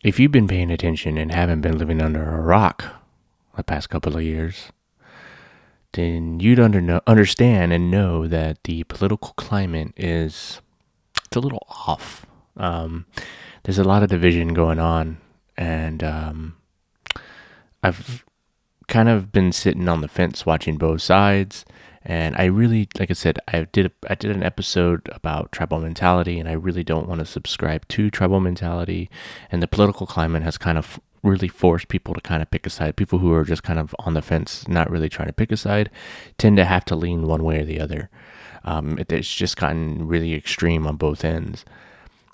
If you've been paying attention and haven't been living under a rock the past couple of years, then you'd understand and know that the political climate it's a little off. There's a lot of division going on, and I've kind of been sitting on the fence watching both sides. And I really, like I said, I did an episode about tribal mentality, and I really don't want to subscribe to tribal mentality. And the political climate has kind of really forced people to kind of pick a side. People who are just kind of on the fence, not really trying to pick a side, tend to have to lean one way or the other. It's just gotten really extreme on both ends.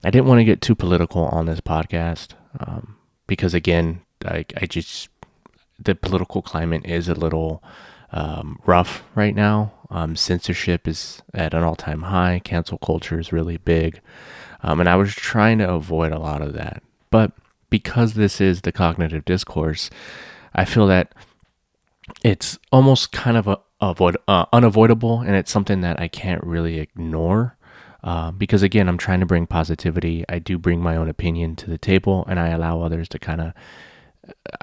I didn't want to get too political on this podcast because, again, I just the political climate is a little rough right now. Censorship is at an all-time high. Cancel culture is really big. And I was trying to avoid a lot of that. But because this is the cognitive discourse, I feel that it's almost kind of unavoidable, and it's something that I can't really ignore. Because again, I'm trying to bring positivity. I do bring my own opinion to the table, and I allow others to kind of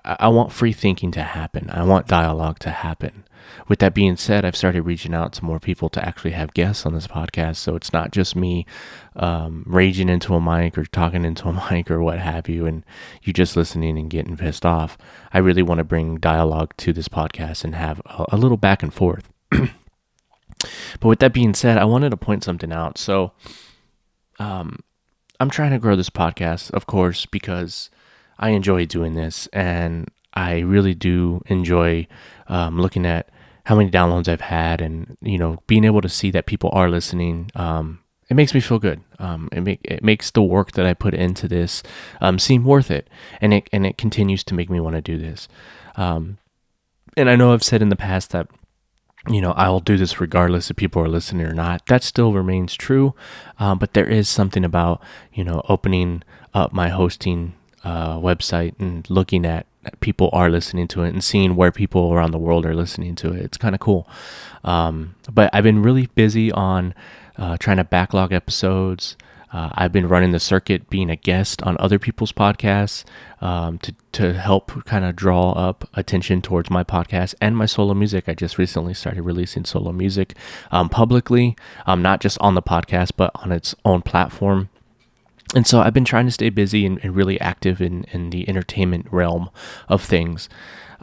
I want free thinking to happen. I want dialogue to happen. With that being said, I've started reaching out to more people to actually have guests on this podcast. So it's not just me raging into a mic or talking into a mic or what have you, and you just listening and getting pissed off. I really want to bring dialogue to this podcast and have a little back and forth. But with that being said, I wanted to point something out. So I'm trying to grow this podcast, of course, because I enjoy doing this, and I really do enjoy looking at how many downloads I've had, and being able to see that people are listening. It makes me feel good. It makes the work that I put into this seem worth it, and it continues to make me want to do this. And I know I've said in the past that I'll do this regardless if people are listening or not. That still remains true, but there is something about opening up my hosting website and looking at people are listening to it and seeing where people around the world are listening to it. It's kind of cool. But I've been really busy on trying to backlog episodes. I've been running the circuit, being a guest on other people's podcasts to help kind of draw up attention towards my podcast and my solo music. I just recently started releasing solo music publicly, not just on the podcast, but on its own platform. And so I've been trying to stay busy and really active in the entertainment realm of things.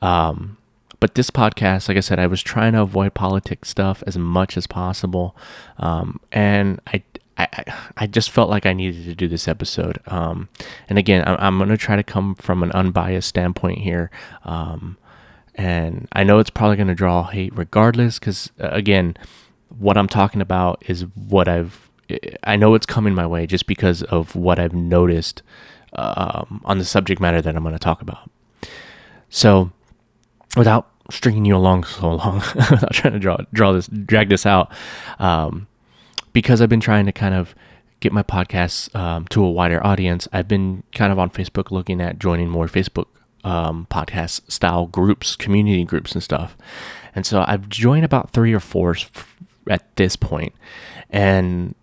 But this podcast, like I said, I was trying to avoid politics stuff as much as possible. And I just felt like I needed to do this episode. And again, I'm going to try to come from an unbiased standpoint here. And I know it's probably going to draw hate regardless, because again, what I'm talking about is what I know it's coming my way just because of what I've noticed on the subject matter that I'm going to talk about. So, without stringing you along so long, without trying to drag this out, because I've been trying to kind of get my podcasts to a wider audience, I've been kind of on Facebook looking at joining more Facebook podcast style groups, community groups and stuff. And so I've joined about 3 or 4 at this point. And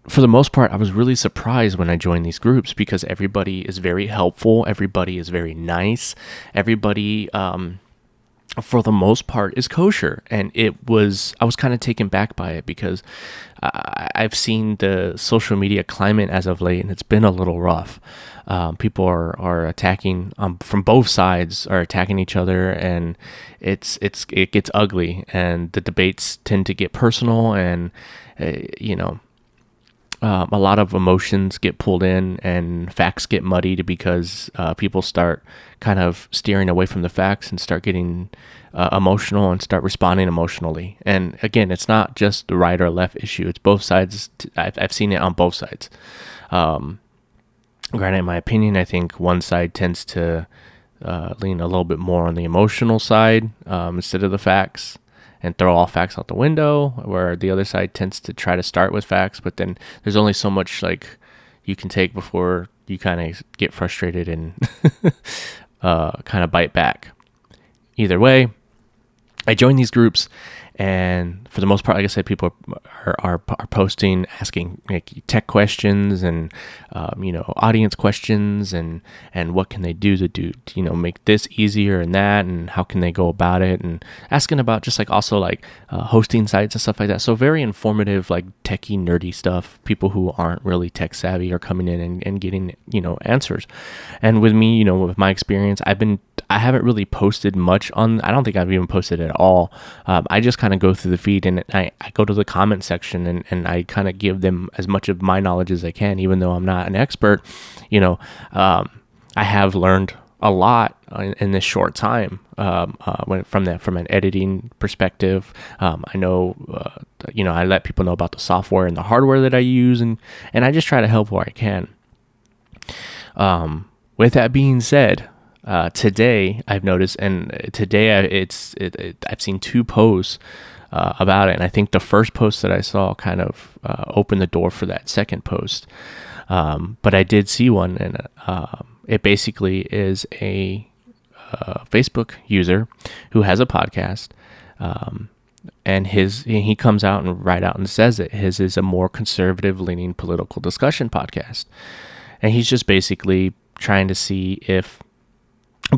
for the most part, I was really surprised when I joined these groups because everybody is very helpful. Everybody is very nice. Everybody, for the most part, is kosher. And I was kind of taken back by it because I've seen the social media climate as of late, and it's been a little rough. People are attacking from both sides, are attacking each other, and it gets ugly. And the debates tend to get personal, and a lot of emotions get pulled in and facts get muddied because people start kind of steering away from the facts and start getting emotional and start responding emotionally. And again, it's not just the right or left issue. It's both sides. I've seen it on both sides. Granted, in my opinion, I think one side tends to lean a little bit more on the emotional side instead of the facts, and throw all facts out the window, where the other side tends to try to start with facts, but then there's only so much you can take before you kind of get frustrated and kind of bite back. Either way, I joined these groups, And for the most part, like I said, people are posting, asking like tech questions and audience questions, and what can they do to make this easier and that, and how can they go about it, and asking about just like also like hosting sites and stuff like that. So very informative, like techie, nerdy stuff. People who aren't really tech savvy are coming in and getting answers. And with me, with my experience, I haven't really posted much on. I don't think I've even posted at all. I just kind of go through the feed, and I go to the comment section, and I kind of give them as much of my knowledge as I can, even though I'm not an expert. I have learned a lot in this short time from an editing perspective. I know, I let people know about the software and the hardware that I use, and I just try to help where I can. With that being said, today I've noticed, and today I've seen 2 posts about it, and I think the first post that I saw kind of opened the door for that second post. But I did see one, and it basically is a Facebook user who has a podcast, and he comes out and right out and says that his is a more conservative leaning political discussion podcast, and he's just basically trying to see if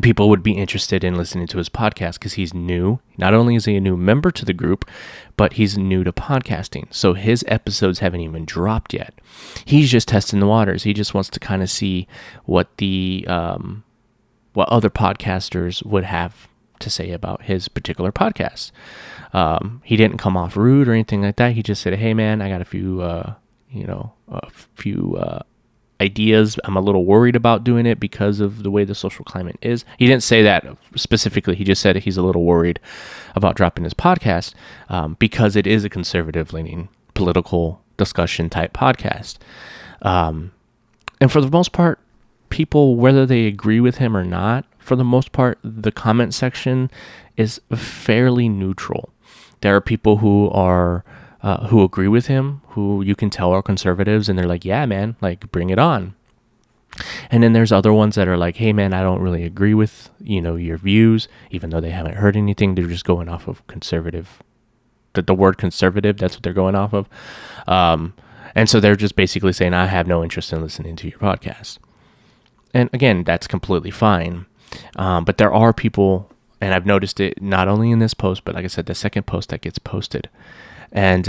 people would be interested in listening to his podcast, because he's new. Not only is he a new member to the group, but he's new to podcasting. So his episodes haven't even dropped yet. He's just testing the waters. He just wants to kind of see what what other podcasters would have to say about his particular podcast. He didn't come off rude or anything like that. He just said, "Hey man, I got a few ideas. I'm a little worried about doing it because of the way the social climate is." He didn't say that specifically. He just said he's a little worried about dropping his podcast because it is a conservative-leaning political discussion type podcast. And for the most part, people, whether they agree with him or not, for the most part, the comment section is fairly neutral. There are people who agree with him, who you can tell are conservatives, and they're like, "Yeah, man, like bring it on." And then there's other ones that are like, "Hey, man, I don't really agree with your views," even though they haven't heard anything. They're just going off of conservative. The word conservative, that's what they're going off of. And so they're just basically saying, "I have no interest in listening to your podcast." And again, that's completely fine. But there are people, and I've noticed it not only in this post, but like I said, the second post that gets posted. And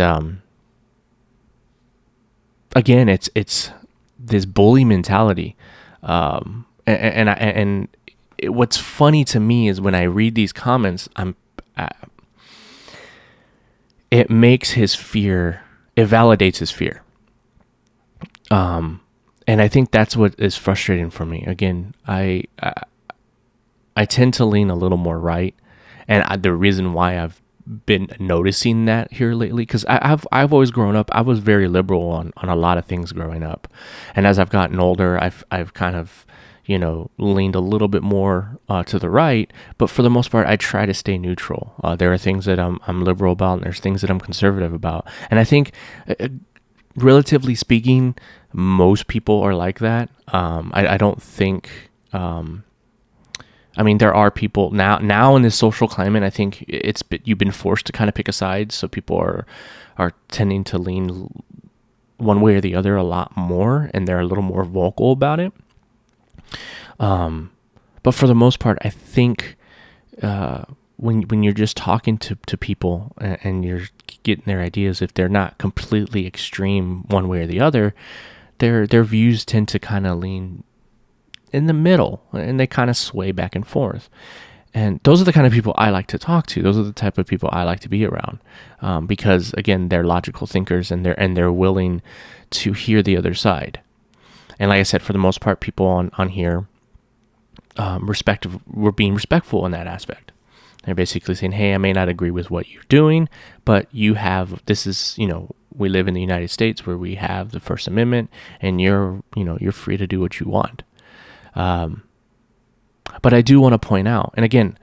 again, it's this bully mentality. What's funny to me is when I read these comments, it makes his fear, it validates his fear. And I think that's what is frustrating for me. Again, I tend to lean a little more right, and the reason why I've been noticing that here lately, because I've always grown up, I was very liberal on a lot of things growing up, and as I've gotten older, I've kind of leaned a little bit more to the right, but for the most part, I try to stay neutral. There are things that I'm liberal about, and there's things that I'm conservative about, and I think, relatively speaking, most people are like that. I don't think. There are people now in this social climate. I think you've been forced to kind of pick a side, so people are tending to lean one way or the other a lot more, and they're a little more vocal about it. But for the most part, I think when you're just talking to people and you're getting their ideas, if they're not completely extreme one way or the other, their views tend to kind of lean in the middle, and they kind of sway back and forth. And those are the kind of people I like to talk to. Those are the type of people I like to be around, because again, they're logical thinkers, and they're willing to hear the other side. And like I said, for the most part, people on here, we're being respectful in that aspect. They're basically saying, "Hey, I may not agree with what you're doing, but we live in the United States where we have the First Amendment, and you're free to do what you want." But I do want to point out, and again,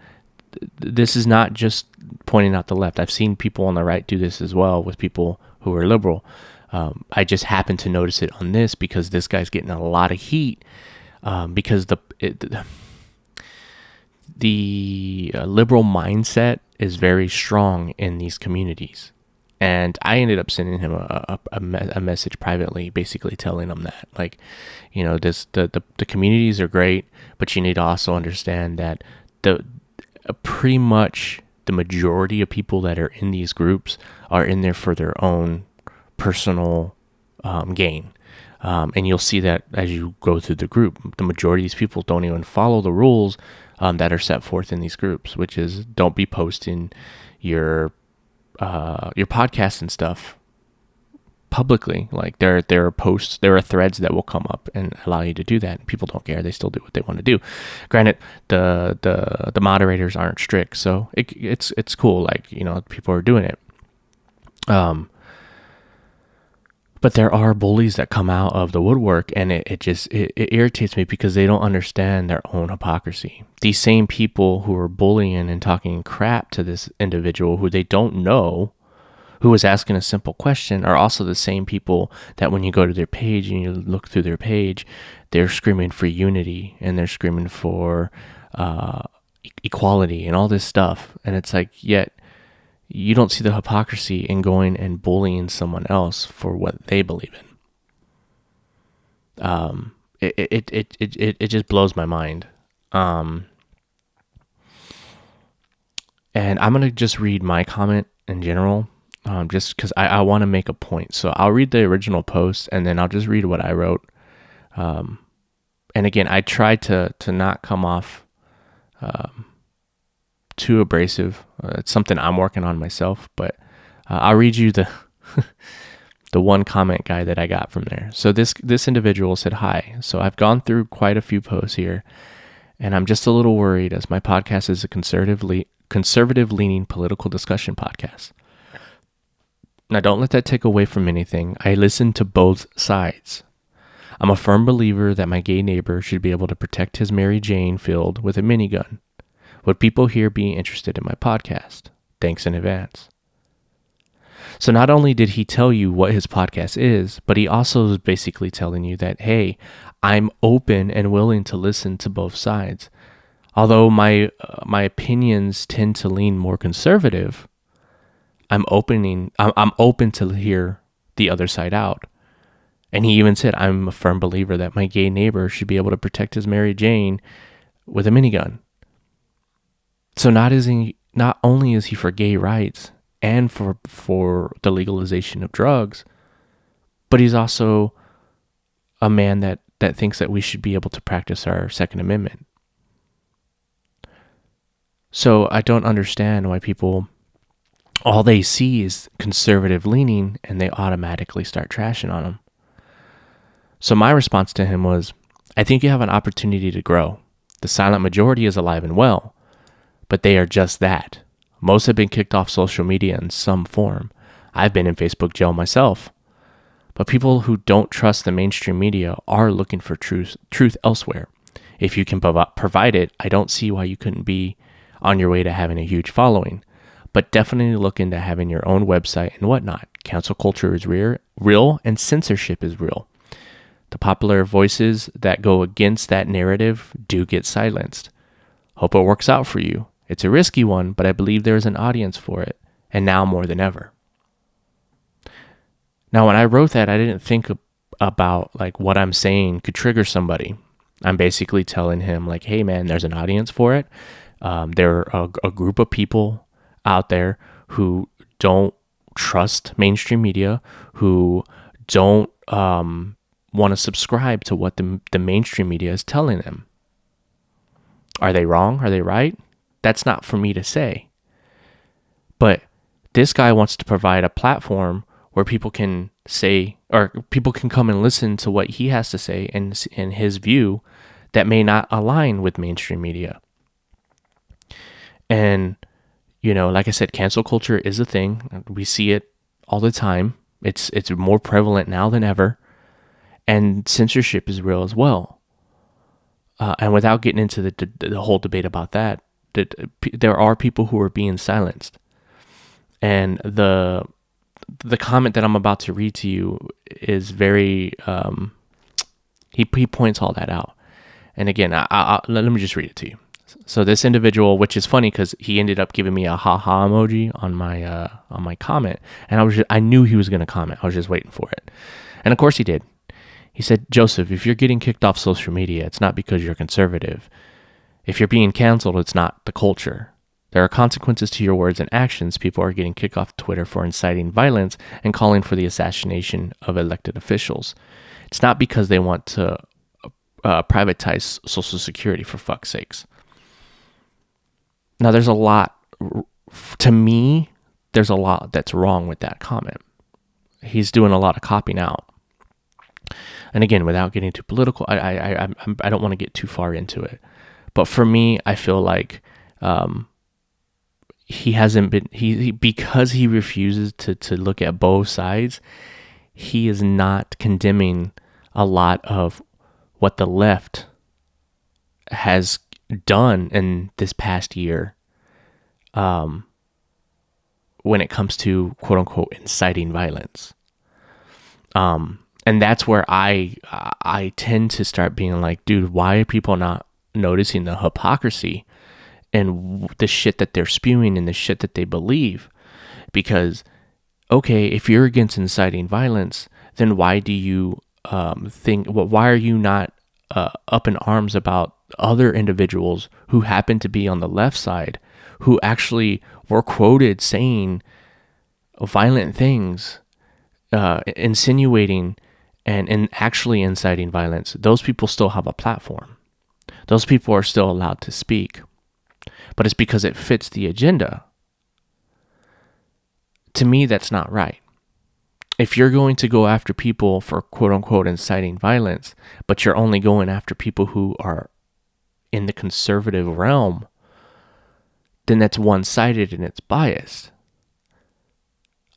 this is not just pointing out the left. I've seen people on the right do this as well with people who are liberal. I just happen to notice it on this because this guy's getting a lot of heat because the liberal mindset is very strong in these communities. And I ended up sending him a message privately, basically telling him that, like, the communities are great, but you need to also understand that pretty much the majority of people that are in these groups are in there for their own personal gain. And you'll see that as you go through the group, the majority of these people don't even follow the rules that are set forth in these groups, which is don't be posting your podcast and stuff publicly. Like there are posts, there are threads that will come up and allow you to do that. People don't care; they still do what they want to do. Granted, the moderators aren't strict, so it's cool. Like people are doing it. But there are bullies that come out of the woodwork, and it irritates me because they don't understand their own hypocrisy. These same people who are bullying and talking crap to this individual who they don't know, who was asking a simple question, are also the same people that when you go to their page and you look through their page, they're screaming for unity and they're screaming for equality and all this stuff. And it's like, yet you don't see the hypocrisy in going and bullying someone else for what they believe in. It just blows my mind. And I'm going to just read my comment in general, just because I want to make a point. So I'll read the original post and then I'll just read what I wrote. And again, I tried to not come off too abrasive. It's something I'm working on myself, but I'll read you the the one comment guy that I got from there. So this individual said, "Hi. So I've gone through quite a few posts here, and I'm just a little worried as my podcast is a conservative leaning political discussion podcast. Now don't let that take away from anything. I listen to both sides. I'm a firm believer that my gay neighbor should be able to protect his Mary Jane field with a minigun. Would people here be interested in my podcast? Thanks in advance." So not only did he tell you what his podcast is, but he also is basically telling you that, hey, I'm open and willing to listen to both sides. Although my opinions tend to lean more conservative, I'm open to hear the other side out. And he even said, I'm a firm believer that my gay neighbor should be able to protect his Mary Jane with a minigun. So not only is he for gay rights and for the legalization of drugs, but he's also a man that thinks that we should be able to practice our Second Amendment. So I don't understand why people, all they see is conservative leaning and they automatically start trashing on him. So my response to him was, I think you have an opportunity to grow. The silent majority is alive and well, but they are just that. Most have been kicked off social media in some form. I've been in Facebook jail myself. But people who don't trust the mainstream media are looking for truth elsewhere. If you can provide it, I don't see why you couldn't be on your way to having a huge following. But definitely look into having your own website and whatnot. Cancel culture is real and censorship is real. The popular voices that go against that narrative do get silenced. Hope it works out for you. It's a risky one, but I believe there is an audience for it, and now more than ever. Now, when I wrote that, I didn't think about like what I'm saying could trigger somebody. I'm basically telling him like, hey man, there's an audience for it. There are a group of people out there who don't trust mainstream media, who don't want to subscribe to what the mainstream media is telling them. Are they wrong? Are they right? That's not for me to say. But this guy wants to provide a platform where people can say, or people can come and listen to what he has to say and his view that may not align with mainstream media. And, like I said, cancel culture is a thing. We see it all the time. It's more prevalent now than ever. And censorship is real as well. And without getting into the whole debate about that, there are people who are being silenced. And the comment that I'm about to read to you is very, he points all that out. And again, let me just read it to you. So this individual, which is funny because he ended up giving me a haha emoji on my comment, and I knew he was going to comment. I was just waiting for it, and of course he did. He said, "Joseph, if you're getting kicked off social media, it's not because you're conservative. If you're being canceled, it's not the culture. There are consequences to your words and actions. People are getting kicked off Twitter for inciting violence and calling for the assassination of elected officials. It's not because they want to privatize Social Security, for fuck's sakes." Now, there's a lot that's wrong with that comment. He's doing a lot of copying out. And again, without getting too political, I don't want to get too far into it. But for me, I feel like he hasn't been, because he refuses to look at both sides, he is not condemning a lot of what the left has done in this past year when it comes to quote unquote inciting violence. And that's where I tend to start being like, dude, why are people not noticing the hypocrisy and the shit that they're spewing and the shit that they believe? Because, okay, if you're against inciting violence, then why do you why are you not up in arms about other individuals who happen to be on the left side, who actually were quoted saying violent things, insinuating and actually inciting violence? Those people still have a platform. Those people are still allowed to speak, but it's because it fits the agenda. To me, that's not right. If you're going to go after people for quote unquote inciting violence, but you're only going after people who are in the conservative realm, then that's one-sided and it's biased.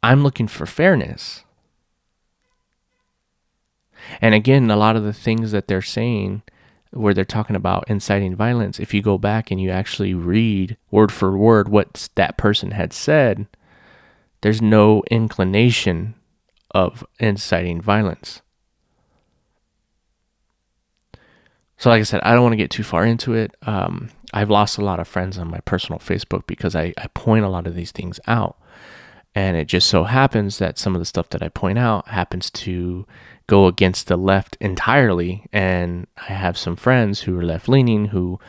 I'm looking for fairness. And again, a lot of the things that they're saying where they're talking about inciting violence, if you go back and you actually read word for word what that person had said, there's no inclination of inciting violence. So like I said, I don't want to get too far into it. I've lost a lot of friends on my personal Facebook because I point a lot of these things out. And it just so happens that some of the stuff that I point out happens to go against the left entirely. And I have some friends who are left-leaning who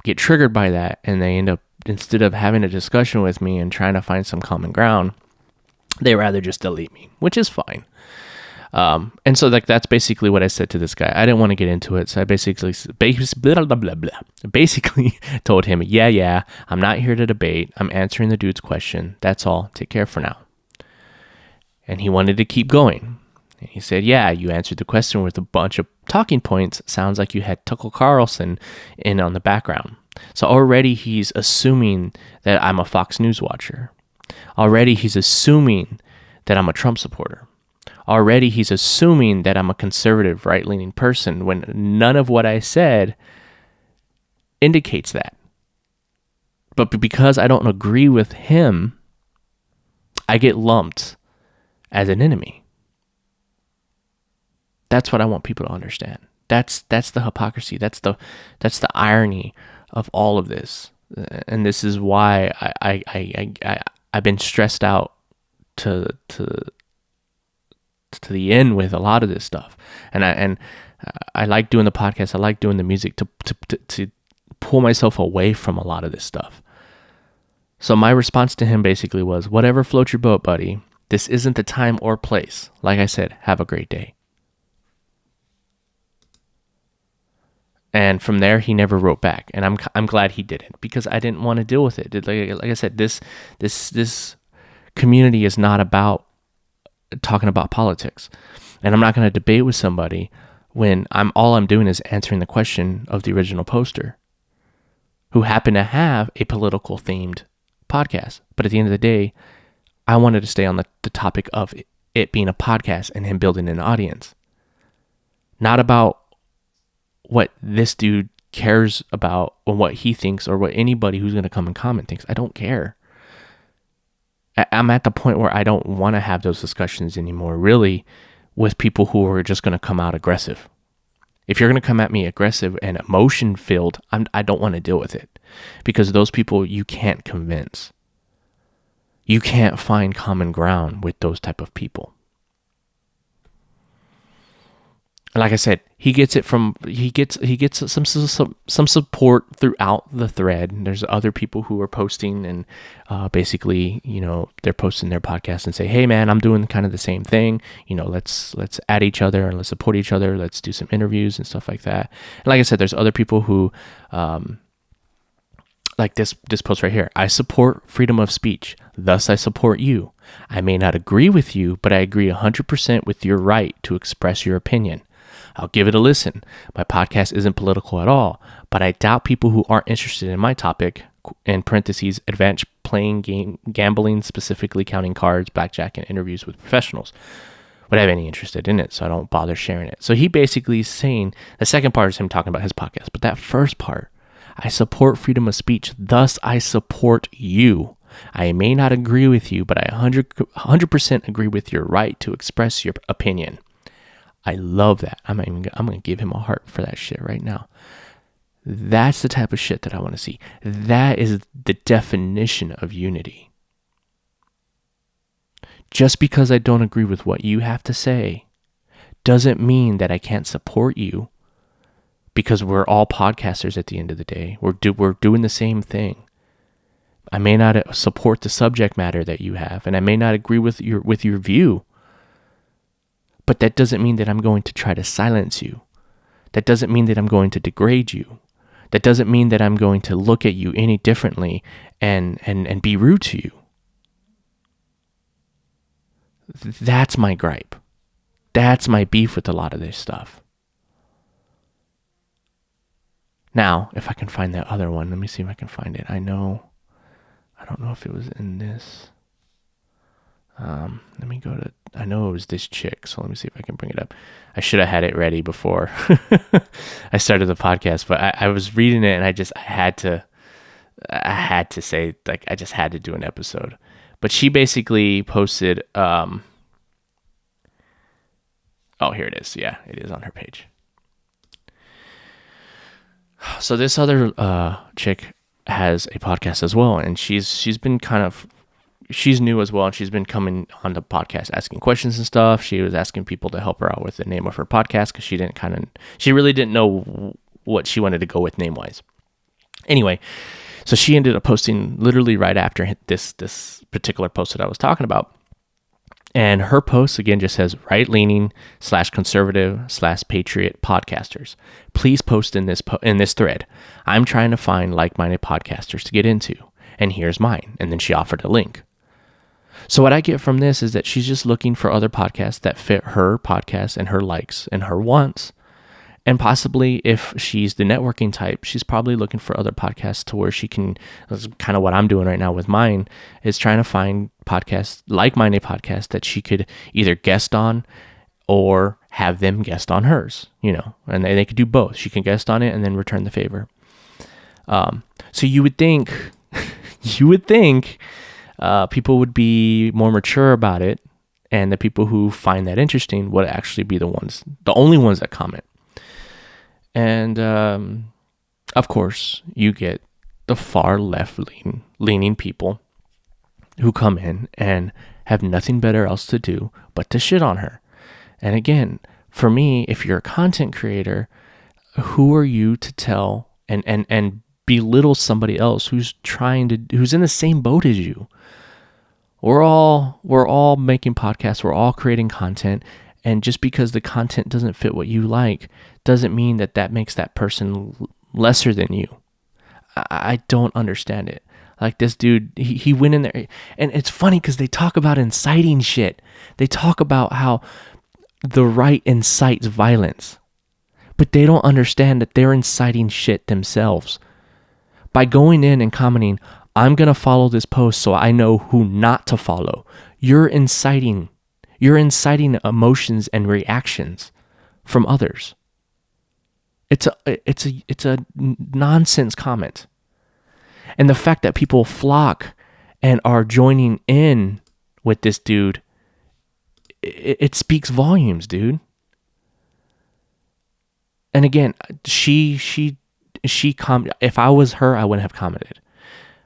get triggered by that. And they end up, instead of having a discussion with me and trying to find some common ground, they rather just delete me, which is fine. And so like that's basically what I said to this guy. I didn't want to get into it, so I basically told him, yeah, I'm not here to debate. I'm answering the dude's question. That's all. Take care for now. And he wanted to keep going. And he said, yeah, you answered the question with a bunch of talking points. Sounds like you had Tucker Carlson in on the background. So already he's assuming that I'm a Fox News watcher. Already he's assuming that I'm a Trump supporter. Already he's assuming that I'm a conservative, right-leaning person when none of what I said indicates that. But because I don't agree with him, I get lumped as an enemy. That's what I want people to understand. That's the hypocrisy. That's the irony of all of this. And this is why I've been stressed out to the end with a lot of this stuff. And I like doing the podcast. I like doing the music to pull myself away from a lot of this stuff. So my response to him basically was, whatever floats your boat, buddy. This isn't the time or place. Like I said, have a great day. And from there, he never wrote back, and I'm glad he didn't, because I didn't want to deal with it. Like I said, this community is not about talking about politics, and I'm not going to debate with somebody when all I'm doing is answering the question of the original poster, who happened to have a political themed podcast. But at the end of the day, I wanted to stay on the topic of it being a podcast and him building an audience, not about what this dude cares about or what he thinks or what anybody who's going to come and comment thinks. I don't care. I'm at the point where I don't want to have those discussions anymore, really, with people who are just going to come out aggressive. If you're going to come at me aggressive and emotion filled, I don't want to deal with it, because those people you can't convince. You can't find common ground with those type of people. Like I said, he gets some support throughout the thread. There's other people who are posting, and basically, they're posting their podcast and say, "Hey man, I'm doing kind of the same thing. Let's add each other and let's support each other. Let's do some interviews and stuff like that." And like I said, there's other people who, like this post right here. "I support freedom of speech. Thus, I support you. I may not agree with you, but I agree 100% with your right to express your opinion. I'll give it a listen. My podcast isn't political at all, but I doubt people who aren't interested in my topic, in parentheses, advanced gambling, specifically counting cards, blackjack, and interviews with professionals, would have any interest in it, so I don't bother sharing it." So he basically is saying, the second part is him talking about his podcast, but that first part, "I support freedom of speech, thus I support you. I may not agree with you, but I 100% agree with your right to express your opinion." I love that. I'm going to give him a heart for that shit right now. That's the type of shit that I want to see. That is the definition of unity. Just because I don't agree with what you have to say doesn't mean that I can't support you, because we're all podcasters at the end of the day. We're doing the same thing. I may not support the subject matter that you have, and I may not agree with your view, but that doesn't mean that I'm going to try to silence you. That doesn't mean that I'm going to degrade you. That doesn't mean that I'm going to look at you any differently and be rude to you. That's my gripe. That's my beef with a lot of this stuff. Now, if I can find that other one, let me see if I can find it. I don't know if it was in this. Let me go to, I know it was this chick, so let me see if I can bring it up. I should have had it ready before I started the podcast, but I was reading it and I had to say, like, I just had to do an episode. But she basically posted, oh, here it is. Yeah, it is on her page. So this other chick has a podcast as well, and she's been she's new as well, and she's been coming on the podcast asking questions and stuff. She was asking people to help her out with the name of her podcast, because she really didn't know what she wanted to go with name wise. Anyway, so she ended up posting literally right after this particular post that I was talking about. And her post again just says, "Right-leaning / conservative / patriot podcasters, please post in this thread. I'm trying to find like-minded podcasters to get into, and here's mine." And then she offered a link. So what I get from this is that she's just looking for other podcasts that fit her podcast and her likes and her wants. And possibly, if she's the networking type, she's probably looking for other podcasts to where she can, that's kind of what I'm doing right now with mine, is trying to find podcasts, like-minded podcasts, that she could either guest on or have them guest on hers, and they could do both. She can guest on it and then return the favor. So you would think people would be more mature about it, and the people who find that interesting would actually be the only ones that comment. And of course, you get the far left-leaning people who come in and have nothing better else to do but to shit on her. And again, for me, if you're a content creator, who are you to tell and belittle somebody else who's in the same boat as you? We're all making podcasts. We're all creating content. And just because the content doesn't fit what you like doesn't mean that makes that person lesser than you. I don't understand it. Like this dude, he went in there, and it's funny because they talk about inciting shit. They talk about how the right incites violence, but they don't understand that they're inciting shit themselves. By going in and commenting, "I'm going to follow this post so I know who not to follow," you're inciting emotions and reactions from others. It's a nonsense comment. And the fact that people flock and are joining in with this dude, it speaks volumes, dude. And again, if I was her, I wouldn't have commented.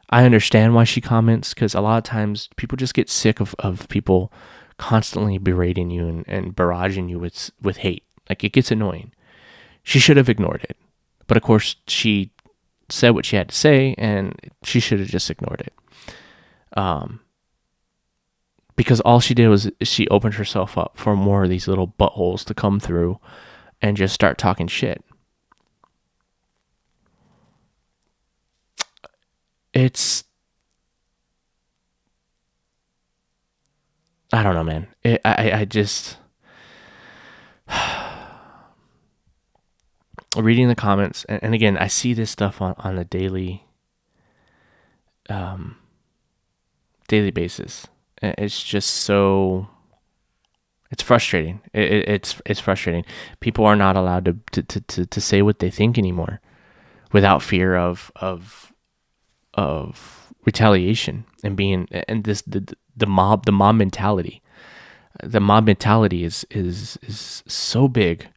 I understand why she comments, because a lot of times people just get sick of people constantly berating you and barraging you with hate. Like, it gets annoying. She should have ignored it. But of course, she said what she had to say, and she should have just ignored it. Because all she did was she opened herself up for more of these little buttholes to come through and just start talking shit. I don't know, man. I just reading the comments, and again, I see this stuff on a daily basis. It's just so, it's frustrating. It's frustrating. People are not allowed to say what they think anymore without fear of retaliation and the mob mentality. The mob mentality is so big.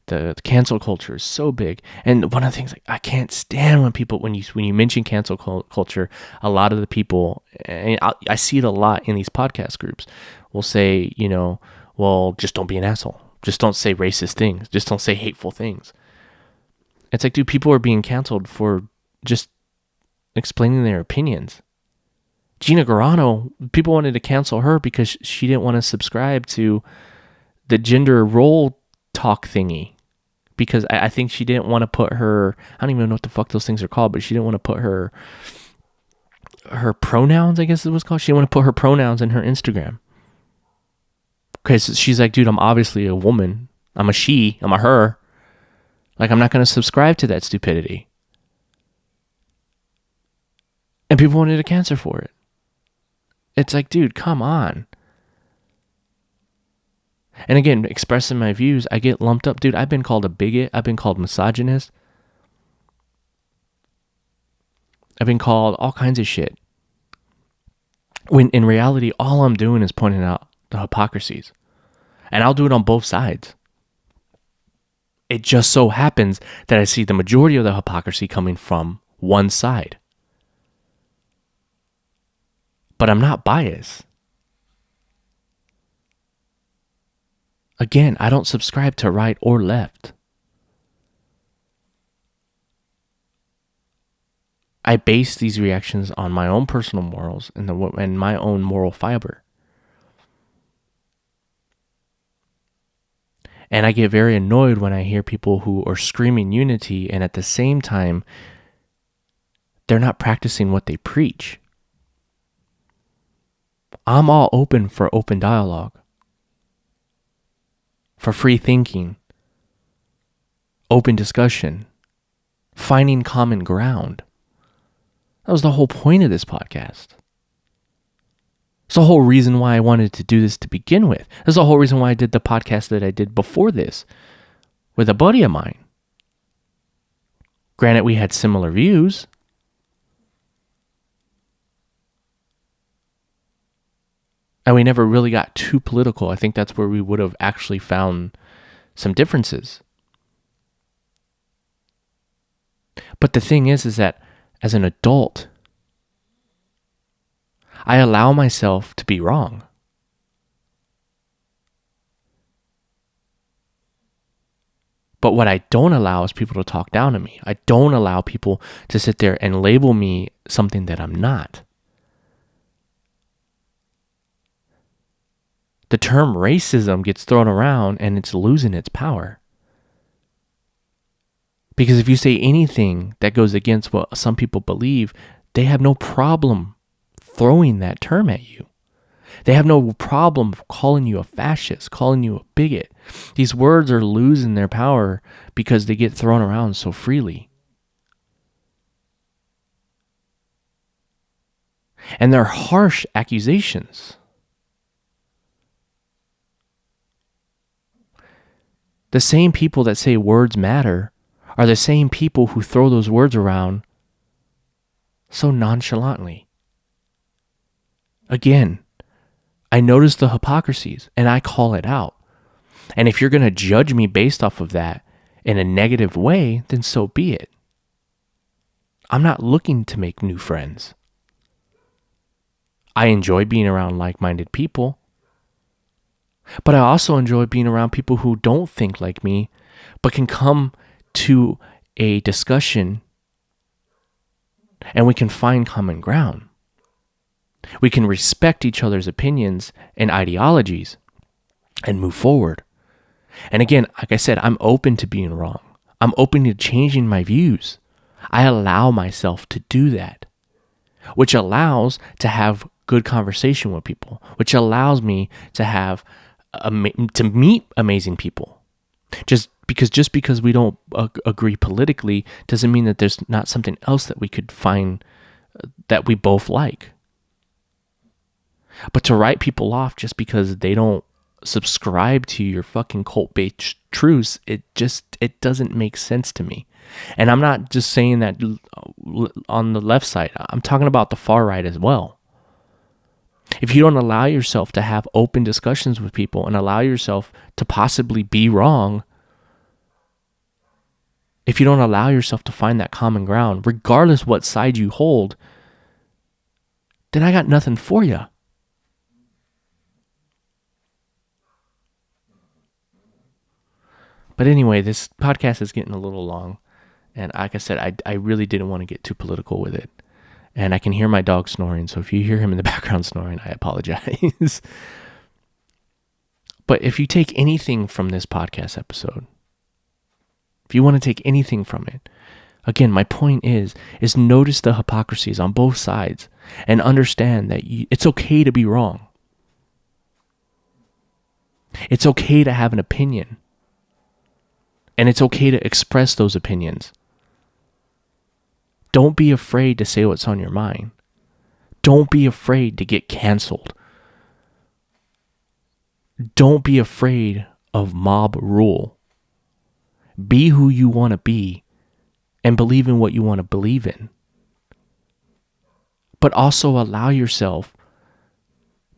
The cancel culture is so big, and one of the things, like, I can't stand when you mention cancel culture. A lot of the people, and I see it a lot in these podcast groups, will say, well, just don't be an asshole. Just don't say racist things. Just don't say hateful things. It's like, dude, people are being canceled for just explaining their opinions. Gina Carano, people wanted to cancel her because she didn't want to subscribe to the gender role talk thingy. Because I think she didn't want to put her, I don't even know what the fuck those things are called, but she didn't want to put her pronouns, I guess it was called. She didn't want to put her pronouns in her Instagram. Because she's like, dude, I'm obviously a woman. I'm a she. I'm a her. Like, I'm not going to subscribe to that stupidity. And people wanted to cancel for it. It's like, dude, come on. And again, expressing my views, I get lumped up. Dude, I've been called a bigot. I've been called misogynist. I've been called all kinds of shit. When in reality, all I'm doing is pointing out the hypocrisies. And I'll do it on both sides. It just so happens that I see the majority of the hypocrisy coming from one side. But I'm not biased. Again, I don't subscribe to right or left. I base these reactions on my own personal morals and my own moral fiber. And I get very annoyed when I hear people who are screaming unity and at the same time, they're not practicing what they preach. I'm all open for open dialogue, for free thinking, open discussion, finding common ground. That was the whole point of this podcast. It's the whole reason why I wanted to do this to begin with. That's the whole reason why I did the podcast that I did before this with a buddy of mine. Granted, we had similar views. And we never really got too political. I think that's where we would have actually found some differences. But the thing is that as an adult, I allow myself to be wrong. But what I don't allow is people to talk down to me. I don't allow people to sit there and label me something that I'm not. The term racism gets thrown around and it's losing its power. Because if you say anything that goes against what some people believe, they have no problem throwing that term at you. They have no problem calling you a fascist, calling you a bigot. These words are losing their power because they get thrown around so freely. And they're harsh accusations. The same people that say words matter are the same people who throw those words around so nonchalantly. Again, I notice the hypocrisies and I call it out. And if you're going to judge me based off of that, in a negative way, then so be it. I'm not looking to make new friends. I enjoy being around like-minded people, but I also enjoy being around people who don't think like me, but can come to a discussion and we can find common ground. We can respect each other's opinions and ideologies and move forward. And again, like I said, I'm open to being wrong. I'm open to changing my views. I allow myself to do that, which allows to have good conversation with people, which allows me to have to meet amazing people. Just because we don't agree politically doesn't mean that there's not something else that we could find that we both like. But to write people off just because they don't subscribe to your fucking cult-based truths, it doesn't make sense to me. And I'm not just saying that on the left side. I'm talking about the far right as well. If you don't allow yourself to have open discussions with people and allow yourself to possibly be wrong, if you don't allow yourself to find that common ground, regardless what side you hold, then I got nothing for you. But anyway, this podcast is getting a little long. And like I said, I really didn't want to get too political with it. And I can hear my dog snoring. So if you hear him in the background snoring, I apologize. But if you take anything from this podcast episode, if you want to take anything from it, again, my point is notice the hypocrisies on both sides and understand that it's okay to be wrong. It's okay to have an opinion. And it's okay to express those opinions. Don't be afraid to say what's on your mind. Don't be afraid to get canceled. Don't be afraid of mob rule. Be who you want to be and believe in what you want to believe in. But also allow yourself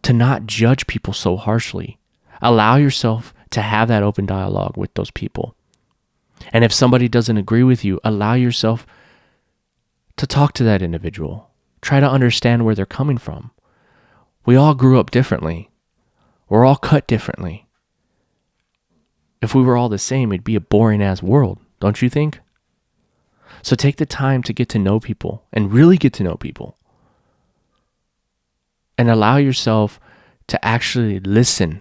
to not judge people so harshly. Allow yourself to have that open dialogue with those people. And if somebody doesn't agree with you, allow yourself to talk to that individual. Try to understand where they're coming from. We all grew up differently. We're all cut differently. If we were all the same, it'd be a boring ass world, don't you think? So take the time to get to know people and really get to know people. And allow yourself to actually listen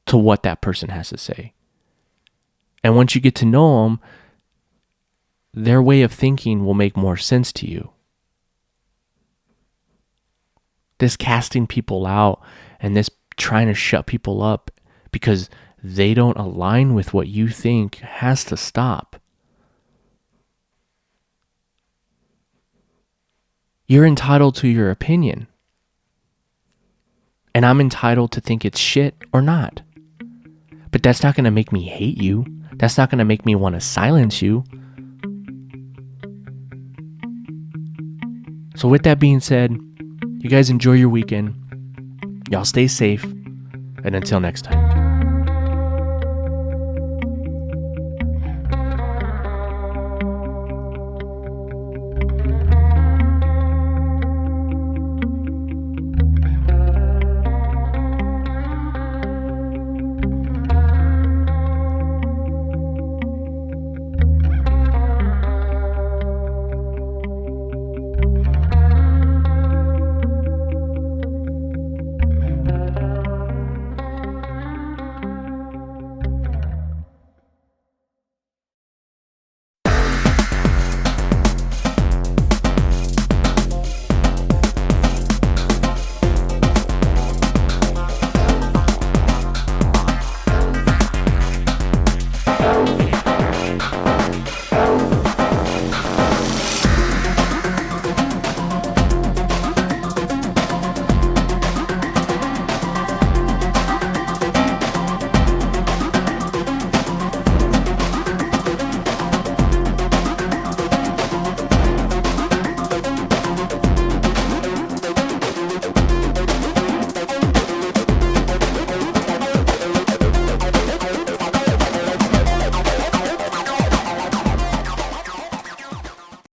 to what that person has to say. And once you get to know them, their way of thinking will make more sense to you. This casting people out and this trying to shut people up because they don't align with what you think has to stop. You're entitled to your opinion. And I'm entitled to think it's shit or not. But that's not going to make me hate you. That's not going to make me want to silence you. So with that being said, you guys enjoy your weekend. Y'all stay safe. And until next time.